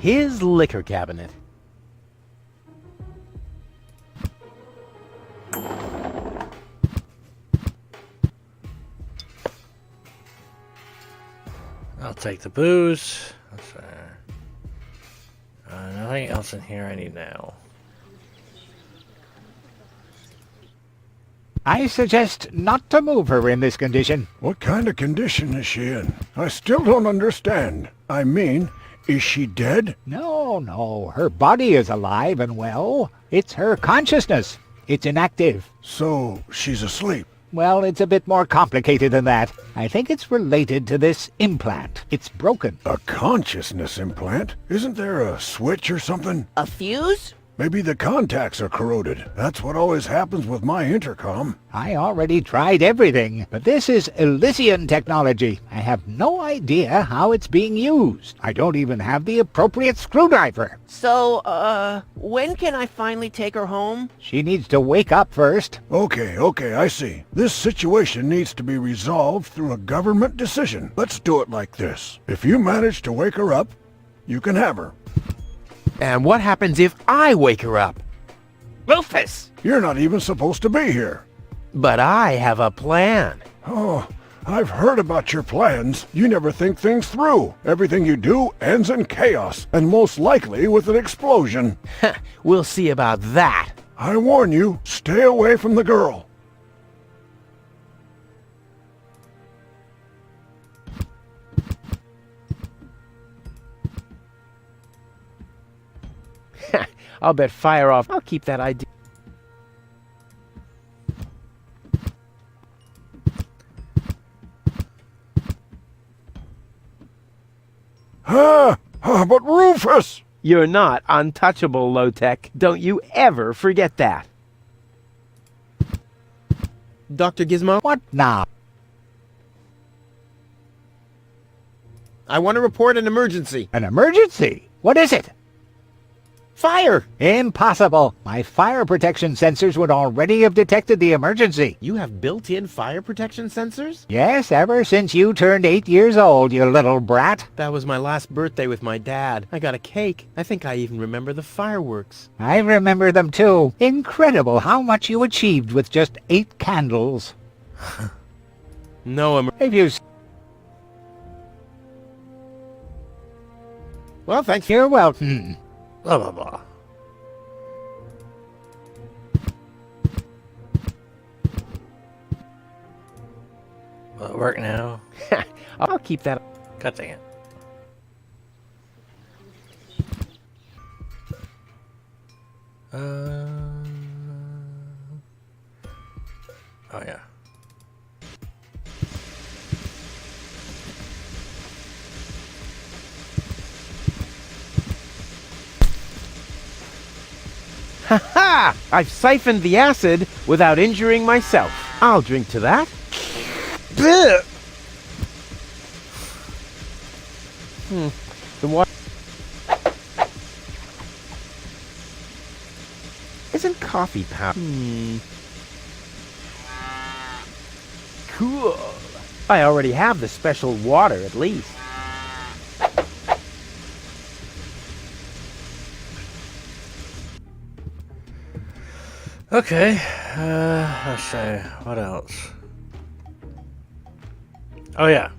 His liquor cabinet. I'll take the booze. That's nothing else in here I need now. I suggest not to move her in this condition. What kind of condition is she in? I still don't understand. I mean, is she dead? No, her body is alive and well. It's her consciousness. It's inactive. So, she's asleep. Well, it's a bit more complicated than that. I think it's related to this implant. It's broken. A consciousness implant? Isn't there a switch or something? A fuse? Maybe the contacts are corroded. That's what always happens with my intercom. I already tried everything, but this is Elysian technology. I have no idea how it's being used. I don't even have the appropriate screwdriver. So, when can I finally take her home? She needs to wake up first. Okay, I see. This situation needs to be resolved through a government decision. Let's do it like this. If you manage to wake her up, you can have her. And what happens if I wake her up? Rufus! You're not even supposed to be here. But I have a plan. Oh, I've heard about your plans. You never think things through. Everything you do ends in chaos, and most likely with an explosion. We'll see about that. I warn you, stay away from the girl. I'll bet fire off. I'll keep that idea. But Rufus! You're not untouchable, low-tech. Don't you ever forget that. Dr. Gizmo? What now? I want to report an emergency. An emergency? What is it? Fire! Impossible. My fire protection sensors would already have detected the emergency. You have built-in fire protection sensors? Yes, ever since you turned 8 years old, you little brat. That was my last birthday with my dad. I got a cake. I think I even remember the fireworks. I remember them too. Incredible how much you achieved with just 8 candles. No If you... Well, thanks. You're welcome. Blah, blah, blah. Will it work now? I'll keep that. God dang it. Oh, yeah. Ha! I've siphoned the acid without injuring myself. I'll drink to that. The water isn't coffee powder. Cool. I already have the special water, at least. Okay, let's see, what else? Oh yeah.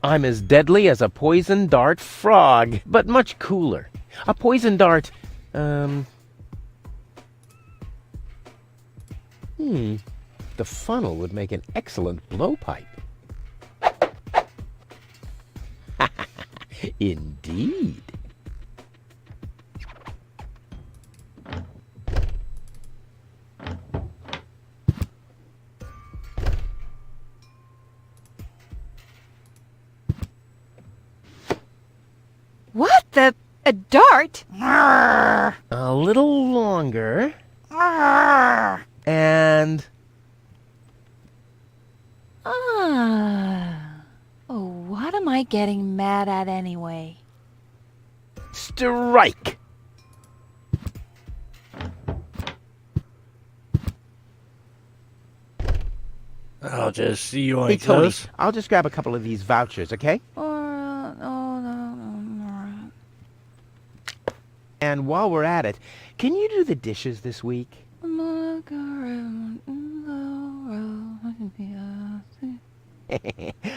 I'm as deadly as a poison dart frog, but much cooler. A poison dart, the funnel would make an excellent blowpipe. Indeed. What the? A dart? A little longer. And Ah. Oh, what am I getting mad at anyway? strike. I'll just yoink Hey, Tony, those. I'll just grab a couple of these vouchers, okay? And while we're at it, can you do the dishes this week?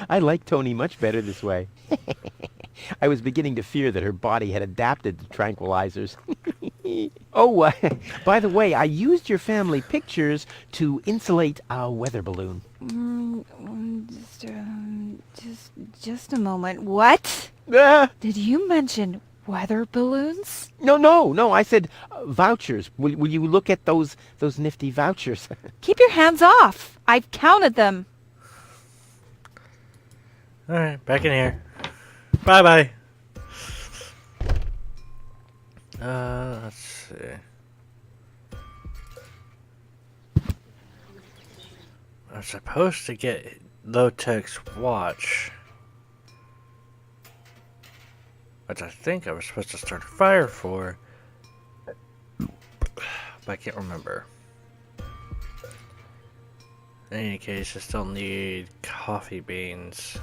I like Tony much better this way. I was beginning to fear that her body had adapted to tranquilizers. Oh, by the way, I used your family pictures to insulate a weather balloon. Just a moment. What? Ah! Did you mention weather balloons? No, I said vouchers. Will you look at those nifty vouchers? Keep your hands off. I've counted them. Alright, back in here. Bye-bye. Let's see. I'm supposed to get Low-Tech's watch. Which I think I was supposed to start a fire for. But I can't remember. In any case, I still need coffee beans.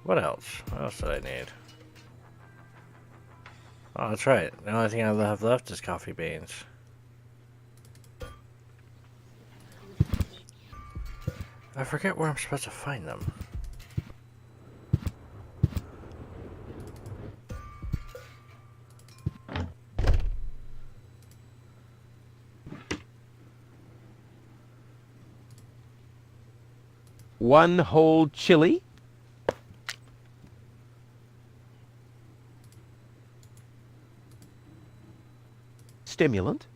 What else? What else do I need? Oh, that's right. The only thing I have left is coffee beans. I forget where I'm supposed to find them. One whole chili. Stimulant.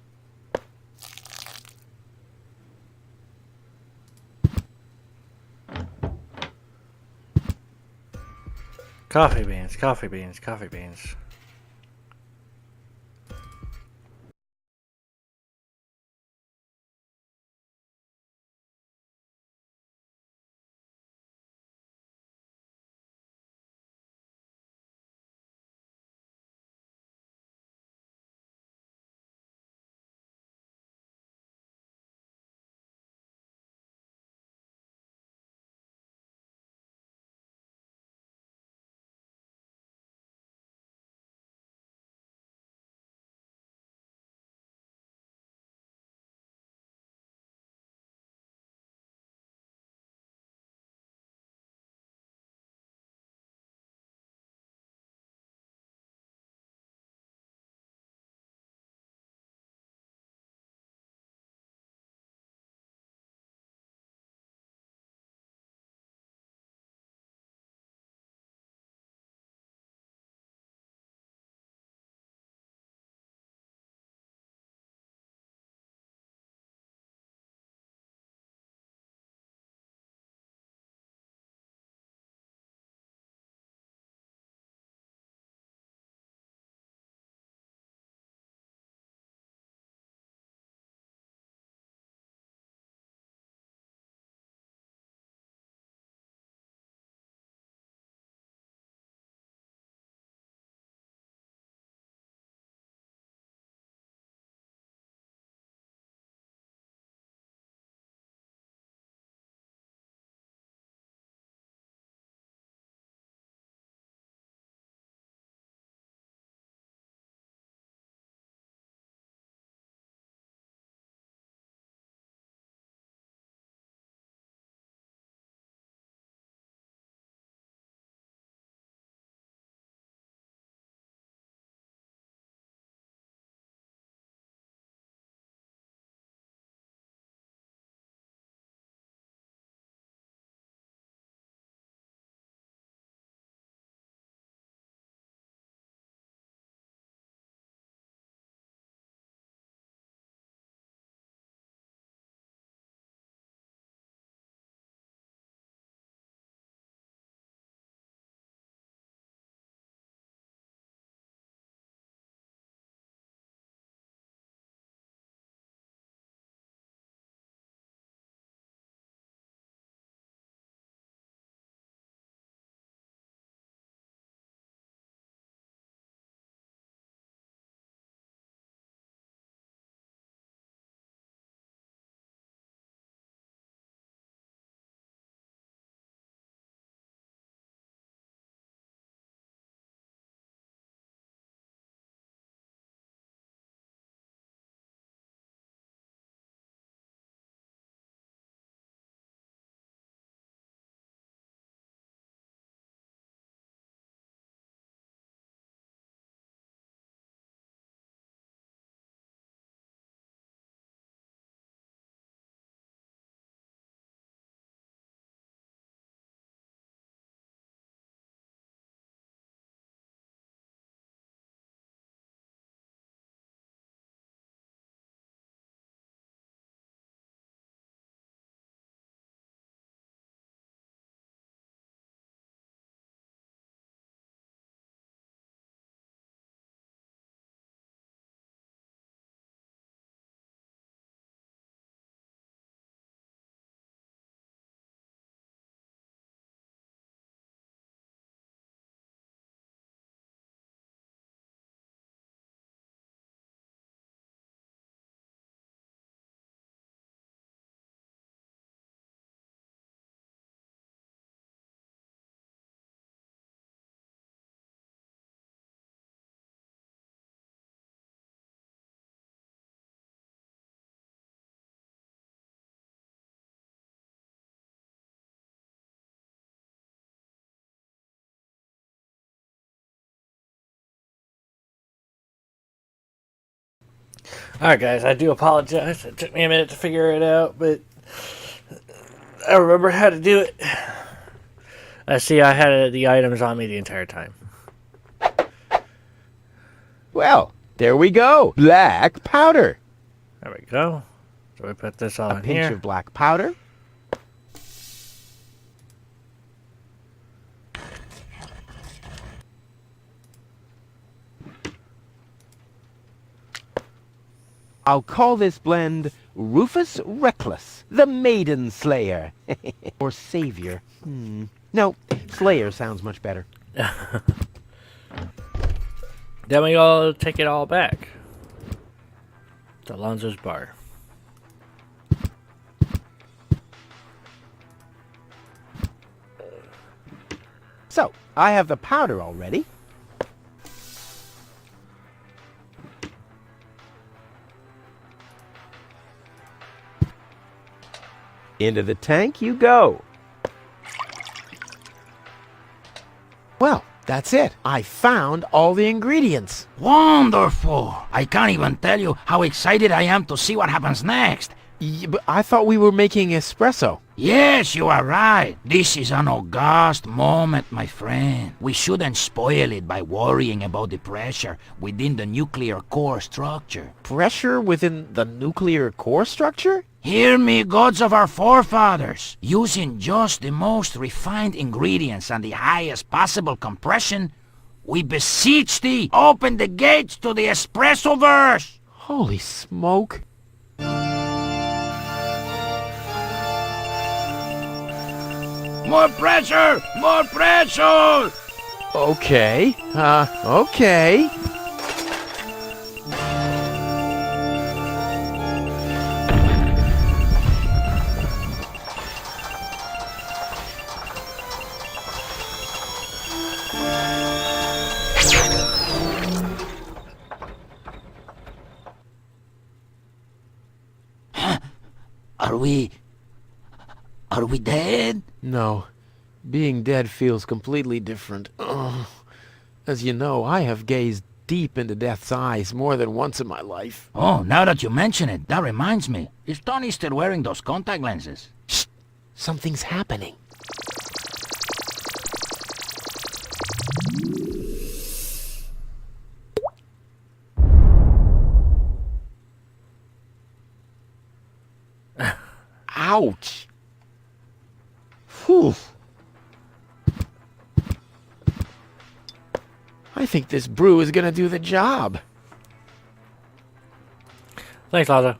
Coffee beans, coffee beans, coffee beans. Alright, guys, I do apologize. It took me a minute to figure it out, but I remember how to do it. I see I had the items on me the entire time. Well, there we go. Black powder. There we go. So we put this all A in pinch here. of black powder. I'll call this blend Rufus Reckless, the Maiden Slayer. Or Savior. No, Slayer sounds much better. Then we all take it all back to Alonzo's bar. So, I have the powder already. Into the tank you go. Well, that's it. I found all the ingredients. Wonderful! I can't even tell you how excited I am to see what happens next. But I thought we were making espresso. Yes, you are right. This is an august moment, my friend. We shouldn't spoil it by worrying about the pressure within the nuclear core structure. Pressure within the nuclear core structure? Hear me, gods of our forefathers. Using just the most refined ingredients and the highest possible compression, we beseech thee, open the gates to the espressoverse! Holy smoke. More pressure! More pressure! Okay. Okay. Are we dead? No. Being dead feels completely different. Ugh. As you know, I have gazed deep into death's eyes more than once in my life. Oh, now that you mention it, that reminds me. Is Tony still wearing those contact lenses? Shh! Something's happening. Ouch! Whew. I think this brew is gonna do the job. Thanks, Alonzo.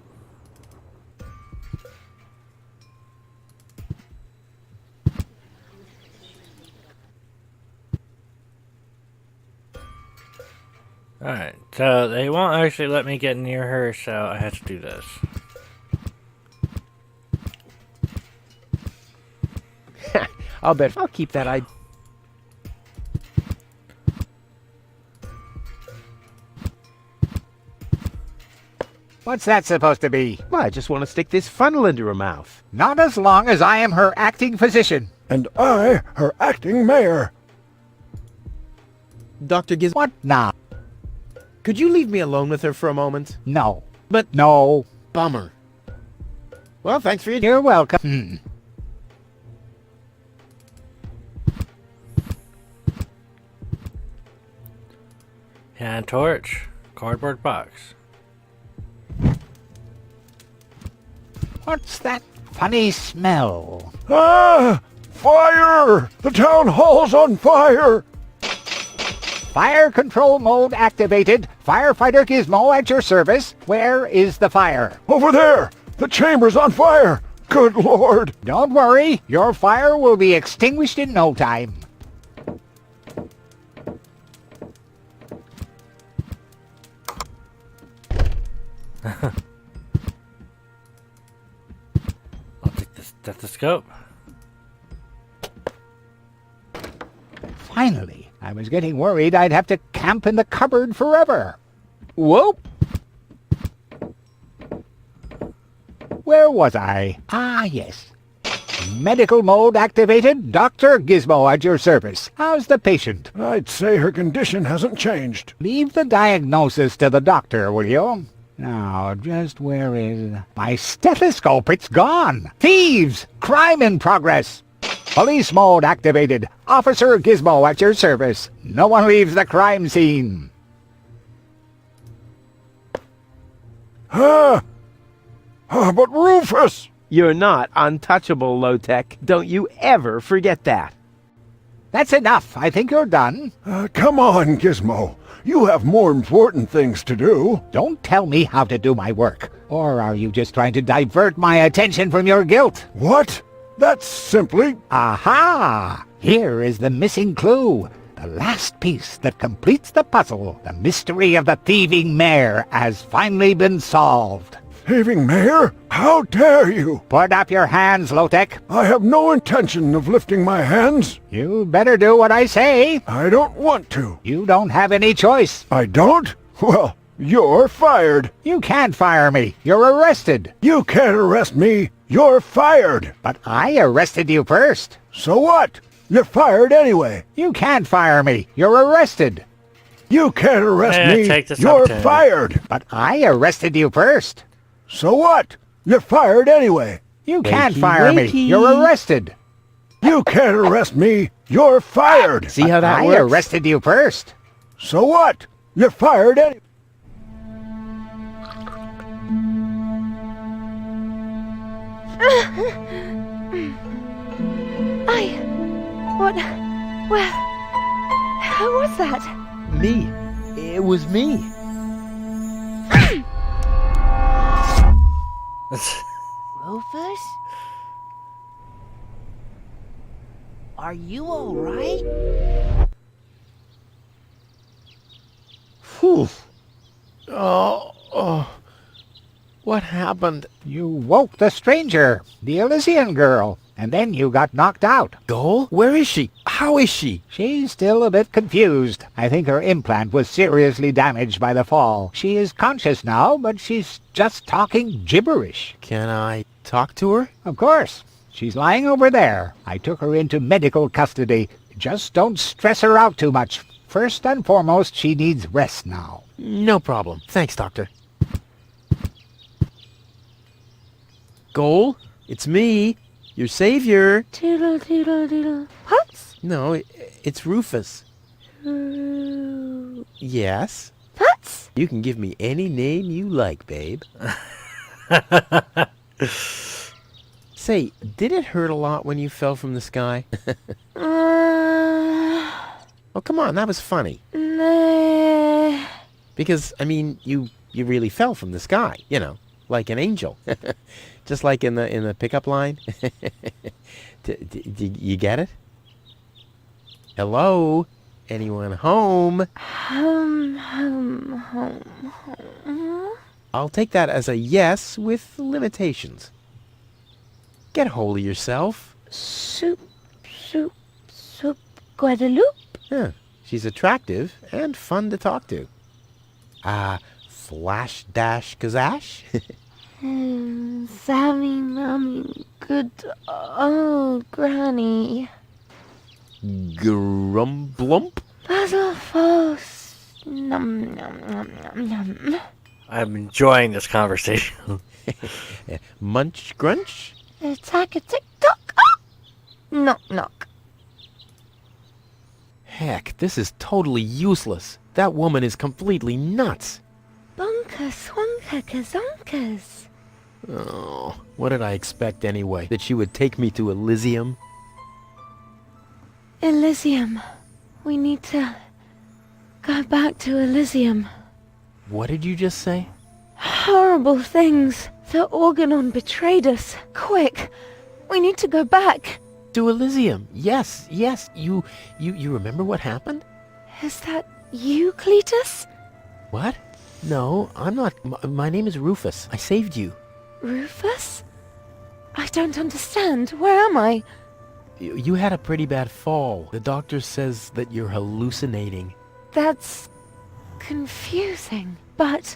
Alright, so they won't actually let me get near her, so I have to do this. I'll bet I'll keep that idea. What's that supposed to be? Well, I just want to stick this funnel into her mouth. Not as long as I am her acting physician. And I, her acting mayor. Dr. Giz... What now? Could you leave me alone with her for a moment? No. But... No. Bummer. Well, thanks for your... You're welcome. Hand torch. Cardboard box. What's that funny smell? Ah! Fire! The town hall's on fire! Fire control mode activated. Firefighter Gizmo at your service. Where is the fire? Over there! The chamber's on fire! Good Lord! Don't worry. Your fire will be extinguished in no time. I'll take this stethoscope. Finally, I was getting worried I'd have to camp in the cupboard forever. Whoa! Where was I? Ah, yes. Medical mode activated. Dr. Gizmo at your service. How's the patient? I'd say her condition hasn't changed. Leave the diagnosis to the doctor, will you? Now, just where is... My stethoscope, it's gone! Thieves! Crime in progress! Police mode activated. Officer Gizmo at your service. No one leaves the crime scene. But Rufus! You're not untouchable, Low-Tech. Don't you ever forget that. That's enough. I think you're done. Come on, Gizmo. You have more important things to do. Don't tell me how to do my work. Or are you just trying to divert my attention from your guilt? What? That's simply... Aha! Here is the missing clue. The last piece that completes the puzzle. The mystery of the thieving mare has finally been solved. Thieving mare? How dare you? Put up your hands, Low-Tech. I have no intention of lifting my hands. You better do what I say. I don't want to. You don't have any choice. I don't? Well, you're fired. You can't fire me. You're arrested. You can't arrest me. You're fired. But I arrested you first. So what? You're fired anyway. You can't fire me. You're arrested. You can't arrest me. Take this You're opportunity. fired. But I arrested you first. So what? You're fired anyway. You can't Wakey, fire me. wakey. You're arrested. You can't arrest me. You're fired. See how that I works? arrested you first. So what? You're fired anyway. Where was that? Me. It was me. Rufus? Are you all right? Whew. Oh. What happened? You woke the stranger, the Elysian girl, and then you got knocked out. Goal? Where is she? How is she? She's still a bit confused. I think her implant was seriously damaged by the fall. She is conscious now, but she's just talking gibberish. Can I talk to her? Of course. She's lying over there. I took her into medical custody. Just don't stress her out too much. First and foremost, she needs rest now. No problem. Thanks, Doctor. Goal? It's me, your savior. Doodle doodle doodle. What? No, it's Rufus. Yes? What? You can give me any name you like, babe. Say, did it hurt a lot when you fell from the sky? Oh, come on, that was funny. No. Because, I mean, you really fell from the sky, you know, like an angel. Just like in the pickup line. You get it? Hello? Anyone home? Home. I'll take that as a yes with limitations. Get hold of yourself. Soup, Guadeloupe. Huh. She's attractive and fun to talk to. Flash dash kazash? Sammy, Mommy, good old Granny. Grumblump? Basil Falls. Nom nom nom nom nom. I'm enjoying this conversation. Munch grunch? Attack a tick-tock. Ah! Knock knock. Heck, this is totally useless. That woman is completely nuts. Bonka swonka kazonkas. Oh, what did I expect anyway? That she would take me to Elysium? Elysium. We need to go back to Elysium. What did you just say? Horrible things. The Organon betrayed us. Quick. We need to go back. To Elysium. Yes. You remember what happened? Is that you, Cletus? What? No, I'm not. My name is Rufus. I saved you. Rufus? I don't understand. Where am I? You had a pretty bad fall. The doctor says that you're hallucinating. That's confusing, but...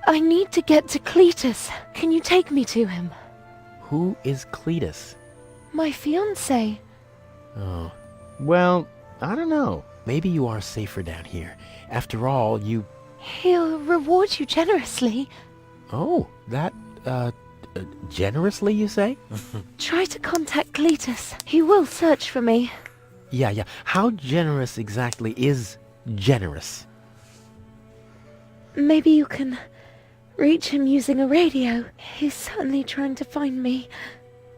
I need to get to Cletus. Can you take me to him? Who is Cletus? My fiancé. Oh. Well, I don't know. Maybe you are safer down here. After all, you... He'll reward you generously. Oh, that, generously, you say? Try to contact Cletus. He will search for me. Yeah. How generous exactly is generous? Maybe you can reach him using a radio. He's certainly trying to find me.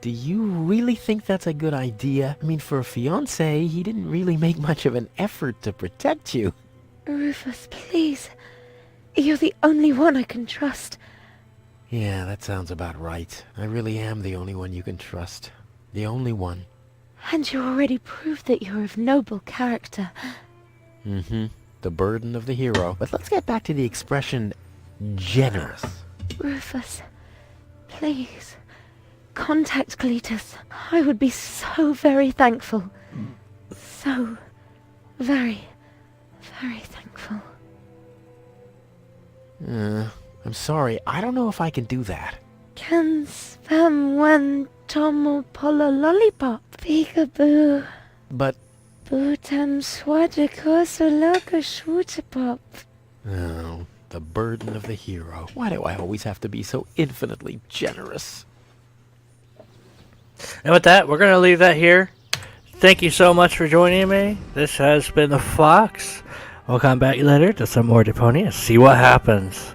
Do you really think that's a good idea? I mean, for a fiancé, he didn't really make much of an effort to protect you. Rufus, please. You're the only one I can trust. Yeah, that sounds about right. I really am the only one you can trust. The only one. And you already proved that you're of noble character. Mm-hmm. The burden of the hero. But let's get back to the expression generous. Rufus, please. Contact Cletus. I would be so very thankful. So very, very thankful. I'm sorry. I don't know if I can do that. Can spam when tomo polo lollipop. Peekaboo. But... Bootam swadikoso loka shwootapop. Oh, the burden of the hero. Why do I always have to be so infinitely generous? And with that, we're going to leave that here. Thank you so much for joining me. This has been the Fox. We'll come back later to some more Deponia and see what happens.